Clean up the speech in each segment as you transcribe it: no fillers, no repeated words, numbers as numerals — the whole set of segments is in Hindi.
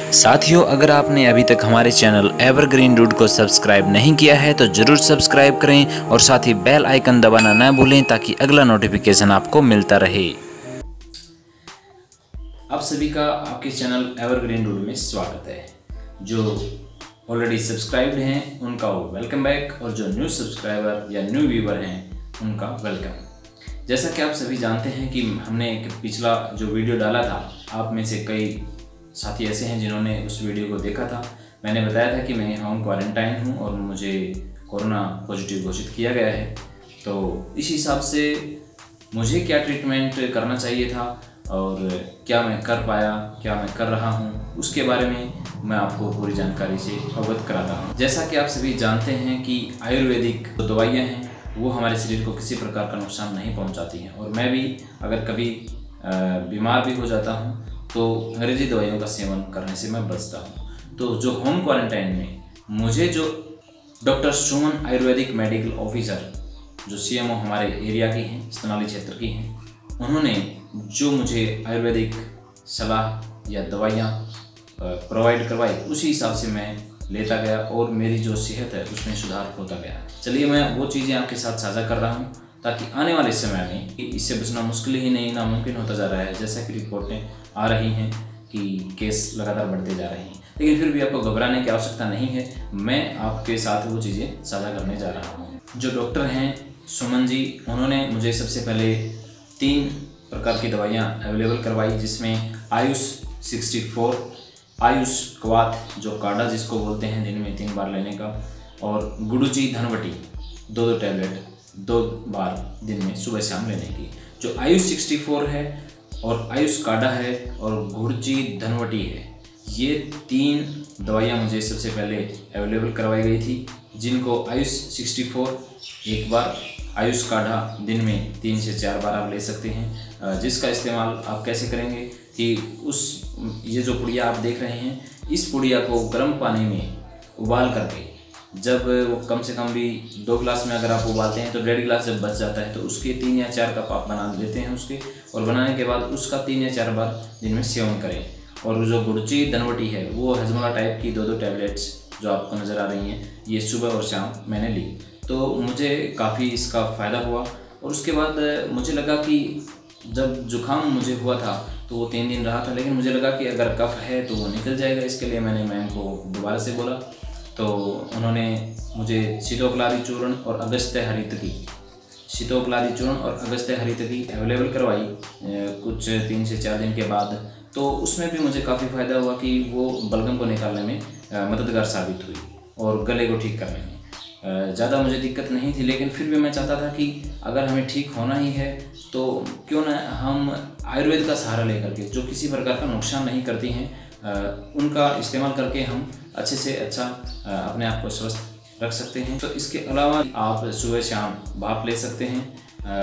साथियों, अगर आपने अभी तक हमारे चैनल एवरग्रीन रूट को सब्सक्राइब नहीं किया है तो ज़रूर सब्सक्राइब करें और साथ ही बेल आइकन दबाना ना भूलें ताकि अगला नोटिफिकेशन आपको मिलता रहे। आप सभी का आपके चैनल एवरग्रीन रूट में स्वागत है। जो ऑलरेडी सब्सक्राइब्ड हैं उनका वेलकम बैक और जो न्यू सब्सक्राइबर या न्यू व्यूवर हैं उनका वेलकम। जैसा कि आप सभी जानते हैं कि हमने एक पिछला जो वीडियो डाला था, आप में से कई साथी ऐसे हैं जिन्होंने उस वीडियो को देखा था। मैंने बताया था कि मैं होम क्वारंटाइन हूं और मुझे कोरोना पॉजिटिव घोषित किया गया है। तो इस हिसाब से मुझे क्या ट्रीटमेंट करना चाहिए था और क्या मैं कर पाया, क्या मैं कर रहा हूं, उसके बारे में मैं आपको पूरी जानकारी से अवगत कराता हूं। जैसा कि आप सभी जानते हैं कि आयुर्वेदिक जो दवाइयाँ हैं वो हमारे शरीर को किसी प्रकार का नुकसान नहीं पहुँचाती हैं और मैं भी अगर कभी बीमार भी हो जाता हूँ तो अंग्रेजी दवाइयों का सेवन करने से मैं बचता हूँ। तो जो होम क्वारंटाइन में मुझे जो डॉक्टर सुमन आयुर्वेदिक मेडिकल ऑफिसर जो सीएमओ हमारे एरिया की हैं, स्तनाली क्षेत्र की हैं, उन्होंने जो मुझे आयुर्वेदिक सलाह या दवाइयाँ प्रोवाइड करवाई उसी हिसाब से मैं लेता गया और मेरी जो सेहत है उसमें सुधार होता गया। चलिए मैं वो चीज़ें आपके साथ साझा कर रहा हूँ ताकि आने वाले समय में इससे बचना मुश्किल ही नहीं नामुमकिन होता जा रहा है। जैसा कि रिपोर्टें आ रही हैं कि केस लगातार बढ़ते जा रहे हैं, लेकिन फिर भी आपको घबराने की आवश्यकता नहीं है। मैं आपके साथ वो चीज़ें साझा करने जा रहा हूँ। जो डॉक्टर हैं सुमन जी, उन्होंने मुझे सबसे पहले 3 प्रकार की दवाइयाँ अवेलेबल करवाई, जिसमें आयुष 64, आयुष क्वाथ जो काढ़ा जिसको बोलते हैं दिन में 3 बार लेने का, और गुडुची धनवटी 2 टैबलेट 2 बार दिन में सुबह शाम लेने की। जो आयुष 64 है और आयुष काढ़ा है और गुडुची धनवटी है, ये 3 दवाइयाँ मुझे सबसे पहले अवेलेबल करवाई गई थी, जिनको आयुष 64 1 बार, आयुष काढ़ा दिन में 3 से 4 बार आप ले सकते हैं। जिसका इस्तेमाल आप कैसे करेंगे कि ये जो पुड़िया आप देख रहे हैं, इस पुड़िया को गर्म पानी में उबाल करके, जब वो कम से कम भी 2 गिलास में अगर आप उबालते हैं तो 1.5 गिलास जब बच जाता है तो उसके 3 या 4 कप आप बना लेते हैं उसके, और बनाने के बाद उसका 3 या 4 बार दिन में सेवन करें। और जो गुडुची धनवटी है वो हजमोला टाइप की 2 टैबलेट्स जो आपको नज़र आ रही हैं, ये सुबह और शाम मैंने ली, तो मुझे काफ़ी इसका फ़ायदा हुआ। और उसके बाद मुझे लगा कि जब जुकाम मुझे हुआ था तो वो 3 दिन रहा था, लेकिन मुझे लगा कि अगर कफ है तो वो निकल जाएगा। इसके लिए मैंने मैम को दोबारा से बोला तो उन्होंने मुझे शीतोक्लादी चूर्ण और अगस्त्य हरितकी अवेलेबल करवाई कुछ 3 से 4 दिन के बाद। तो उसमें भी मुझे काफ़ी फ़ायदा हुआ कि वो बलगम को निकालने में मददगार साबित हुई और गले को ठीक करने में ज़्यादा मुझे दिक्कत नहीं थी। लेकिन फिर भी मैं चाहता था कि अगर हमें ठीक होना ही है तो क्यों ना हम आयुर्वेद का सहारा लेकर के, जो किसी प्रकार का नुकसान नहीं करती हैं, उनका इस्तेमाल करके हम अच्छे से अच्छा अपने आप को स्वस्थ रख सकते हैं। तो इसके अलावा आप सुबह शाम भाप ले सकते हैं,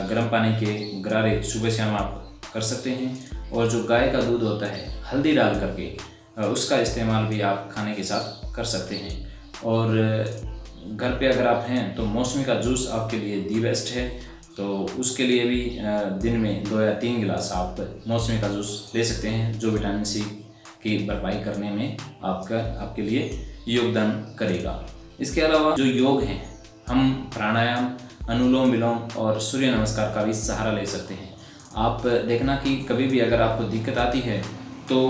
गर्म पानी के गरारे सुबह शाम आप कर सकते हैं। और जो गाय का दूध होता है हल्दी डाल करके उसका इस्तेमाल भी आप खाने के साथ कर सकते हैं। और घर पे अगर आप हैं तो मौसमी का जूस आपके लिए दी बेस्ट है, तो उसके लिए भी दिन में 2 या 3 गिलास आप मौसमी का जूस ले सकते हैं, जो विटामिन सी की भरपाई करने में आपके लिए योगदान करेगा। इसके अलावा जो योग हैं, हम प्राणायाम, अनुलोम विलोम और सूर्य नमस्कार का भी सहारा ले सकते हैं। आप देखना कि कभी भी अगर आपको दिक्कत आती है तो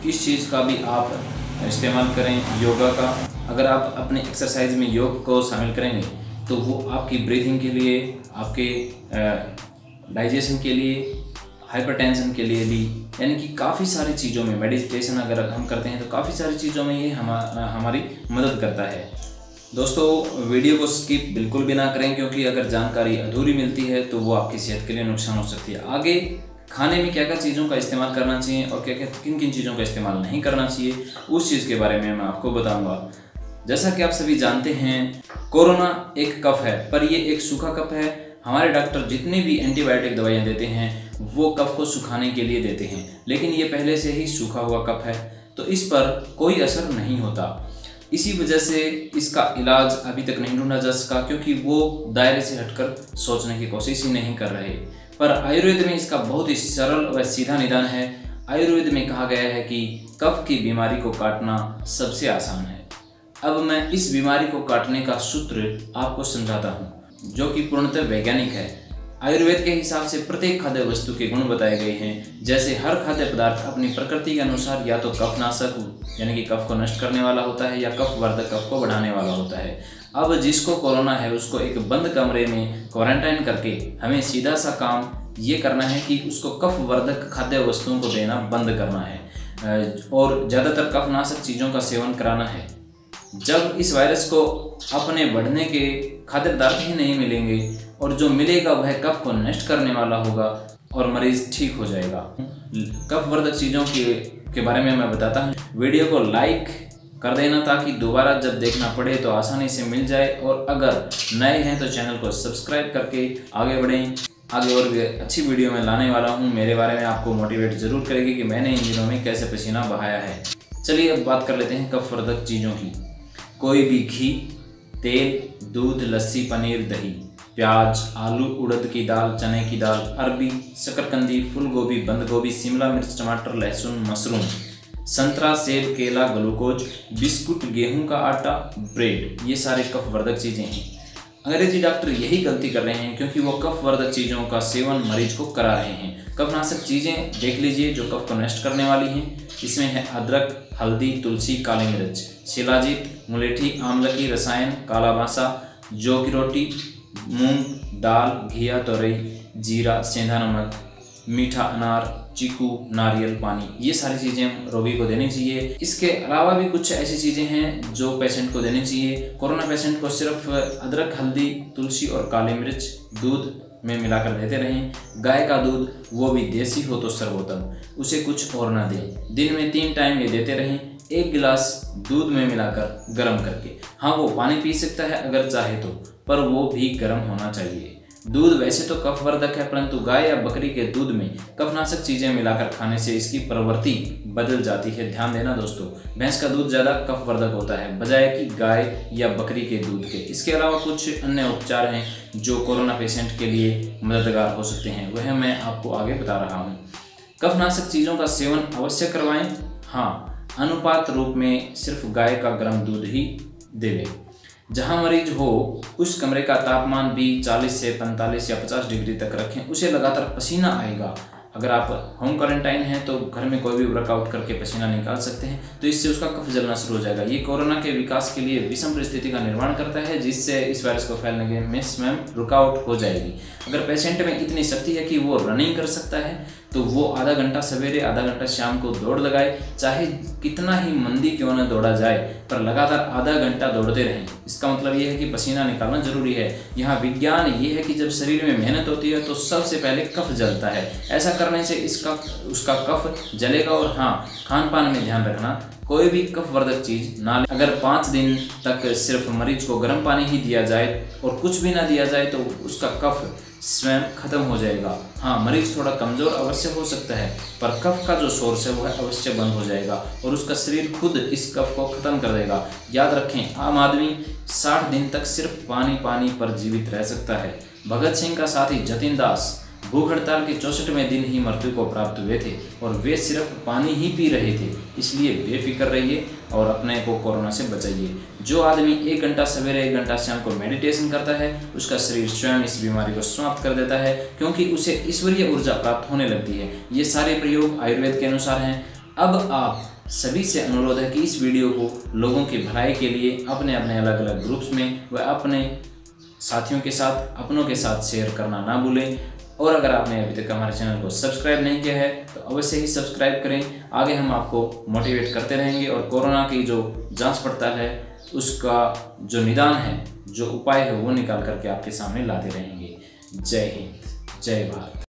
इस चीज़ का भी आप इस्तेमाल करें, योगा का। अगर आप अपने एक्सरसाइज में योग को शामिल करेंगे तो वो आपकी ब्रीथिंग के लिए, आपके डाइजेशन के लिए, हाइपरटेंशन के लिए भी, यानी कि काफ़ी सारी चीज़ों में, मेडिटेशन अगर हम करते हैं तो काफ़ी सारी चीज़ों में ये हमारी मदद करता है। दोस्तों, वीडियो को स्किप बिल्कुल भी ना करें, क्योंकि अगर जानकारी अधूरी मिलती है तो वो आपकी सेहत के लिए नुकसान हो सकती है। आगे खाने में क्या क्या चीज़ों का इस्तेमाल करना चाहिए और किन किन चीज़ों का इस्तेमाल नहीं करना चाहिए, उस चीज़ के बारे में मैं आपको बताऊँगा। जैसा कि आप सभी जानते हैं, कोरोना एक कफ है, पर ये एक सूखा कफ है। हमारे डॉक्टर जितने भी एंटीबायोटिक दवाइयाँ देते हैं वो कफ को सुखाने के लिए देते हैं, लेकिन ये पहले से ही सूखा हुआ कफ है तो इस पर कोई असर नहीं होता। इसी वजह से इसका इलाज अभी तक नहीं ढूंढा जा सका, क्योंकि वो दायरे से हटकर सोचने की कोशिश ही नहीं कर रहे। पर आयुर्वेद में इसका बहुत ही सरल व सीधा निदान है। आयुर्वेद में कहा गया है कि कफ की बीमारी को काटना सबसे आसान है। अब मैं इस बीमारी को काटने का सूत्र आपको समझाता हूँ, जो कि पूर्णतः वैज्ञानिक है। आयुर्वेद के हिसाब से प्रत्येक खाद्य वस्तु के गुण बताए गए हैं। जैसे हर खाद्य पदार्थ अपनी प्रकृति के अनुसार या तो कफनाशक यानी कि कफ को नष्ट करने वाला होता है या कफ वर्धक कफ को बढ़ाने वाला होता है। अब जिसको कोरोना है उसको एक बंद कमरे में क्वारंटाइन करके हमें सीधा सा काम ये करना है कि उसको कफ वर्धक खाद्य वस्तुओं को देना बंद करना है और ज़्यादातर कफनाशक चीज़ों का सेवन कराना है। जब इस वायरस को अपने बढ़ने के खाद्य पदार्थ ही नहीं मिलेंगे और जो मिलेगा वह कफ को नष्ट करने वाला होगा और मरीज ठीक हो जाएगा। कफ वर्धक चीज़ों के बारे में मैं बताता हूँ। वीडियो को लाइक कर देना ताकि दोबारा जब देखना पड़े तो आसानी से मिल जाए, और अगर नए हैं तो चैनल को सब्सक्राइब करके आगे बढ़ें। आगे और भी अच्छी वीडियो में लाने वाला हूँ, मेरे बारे में आपको मोटिवेट ज़रूर करेगी कि मैंने इन दिनों में कैसे पसीना बहाया है। चलिए अब बात कर लेते हैं कफ वर्धक चीज़ों की। कोई भी घी, तेल, दूध, लस्सी, पनीर, दही, प्याज, आलू, उड़द की दाल, चने की दाल, अरबी, शकरकंदी, फूल गोभी, बंद गोभी, शिमला मिर्च, टमाटर, लहसुन, मशरूम, संतरा, सेब, केला, ग्लूकोज, बिस्कुट, गेहूं का आटा, ब्रेड, ये सारे कफ वर्धक चीज़ें हैं। अंग्रेजी डॉक्टर यही गलती कर रहे हैं क्योंकि वो कफ वर्धक चीज़ों का सेवन मरीज को करा रहे हैं। कफनाशक चीज़ें देख लीजिए जो कफ को नष्ट करने वाली हैं। इसमें है अदरक, हल्दी, तुलसी, काली मिर्च, शिलाजीत, मुलेठी, आमलकी, रसायन, काला बासा, जौ की रोटी, मूंग दाल, घिया, तोरई, जीरा, सेंधा नमक, मीठा अनार, चीकू, नारियल पानी, ये सारी चीज़ें रोगी को देनी चाहिए। इसके अलावा भी कुछ ऐसी चीज़ें हैं जो पेशेंट को देनी चाहिए। कोरोना पेशेंट को सिर्फ अदरक, हल्दी, तुलसी और काली मिर्च दूध में मिलाकर देते रहें। गाय का दूध, वो भी देसी हो तो सर्वोत्तम, उसे कुछ और ना दें। दिन में 3 टाइम ये देते रहें, 1 गिलास दूध में मिलाकर गर्म करके। हाँ, वो पानी पी सकता है अगर चाहे तो, पर वो भी गर्म होना चाहिए। दूध वैसे तो कफवर्धक है, परंतु गाय या बकरी के दूध में कफनाशक चीज़ें मिलाकर खाने से इसकी प्रवृत्ति बदल जाती है। ध्यान देना दोस्तों, भैंस का दूध ज़्यादा कफवर्धक होता है बजाय कि गाय या बकरी के दूध के। इसके अलावा कुछ अन्य उपचार हैं जो कोरोना पेशेंट के लिए मददगार हो सकते हैं, वह मैं आपको आगे बता रहा हूँ। कफनाशक चीज़ों का सेवन अवश्य करवाएं। हाँ, अनुपात रूप में सिर्फ गाय का गर्म दूध ही देवें। जहां मरीज हो उस कमरे का तापमान भी 40 से 45 या 50 डिग्री तक रखें। उसे लगातार पसीना आएगा। अगर आप होम क्वारंटाइन हैं तो घर में कोई भी वर्कआउट करके पसीना निकाल सकते हैं, तो इससे उसका कफ जलना शुरू हो जाएगा। ये कोरोना के विकास के लिए विषम परिस्थिति का निर्माण करता है, जिससे इस वायरस को फैलने में स्वयं रुकावट हो जाएगी। अगर पेशेंट में इतनी शक्ति है कि वो रनिंग कर सकता है तो वो आधा घंटा सवेरे, आधा घंटा शाम को दौड़ लगाए। चाहे कितना ही मंदी क्यों न दौड़ा जाए, पर लगातार आधा घंटा दौड़ते रहें। इसका मतलब ये है कि पसीना निकालना जरूरी है। यहाँ विज्ञान ये है कि जब शरीर में मेहनत होती है तो सबसे पहले कफ जलता है। ऐसा करने से उसका कफ जलेगा। और हाँ, खान पान में ध्यान रखना, कोई भी कफ वर्धक चीज़ ना लें। अगर 5 दिन तक सिर्फ मरीज को गर्म पानी ही दिया जाए और कुछ भी ना दिया जाए तो उसका कफ स्वयं खत्म हो जाएगा। हाँ, मरीज थोड़ा कमज़ोर अवश्य हो सकता है, पर कफ का जो सोर्स है वह अवश्य बंद हो जाएगा और उसका शरीर खुद इस कफ को खत्म कर देगा। याद रखें, आम आदमी 60 दिन तक सिर्फ पानी पर जीवित रह सकता है। भगत सिंह का साथी जतिन दास भूख हड़ताल के 64वें दिन ही मृत्यु को प्राप्त हुए थे और वे सिर्फ पानी ही पी रहे थे। इसलिए बेफिक्र रहिए और अपने को कोरोना से बचाइए। जो आदमी 1 घंटा सवेरे 1 घंटा शाम को मेडिटेशन करता है उसका शरीर स्वयं इस बीमारी को समाप्त कर देता है, क्योंकि उसे ईश्वरीय ऊर्जा प्राप्त होने लगती है। ये सारे प्रयोग आयुर्वेद के अनुसार हैं। अब आप सभी से अनुरोध है कि इस वीडियो को लोगों की भलाई के लिए अपने अपने अलग अलग ग्रुप्स में व अपने साथियों के साथ, अपनों के साथ शेयर करना ना भूलें। और अगर आपने अभी तक हमारे चैनल को सब्सक्राइब नहीं किया है तो अवश्य ही सब्सक्राइब करें। आगे हम आपको मोटिवेट करते रहेंगे और कोरोना की जो जांच पड़ताल है उसका जो निदान है, जो उपाय है वो निकाल करके आपके सामने लाते रहेंगे। जय हिंद, जय भारत।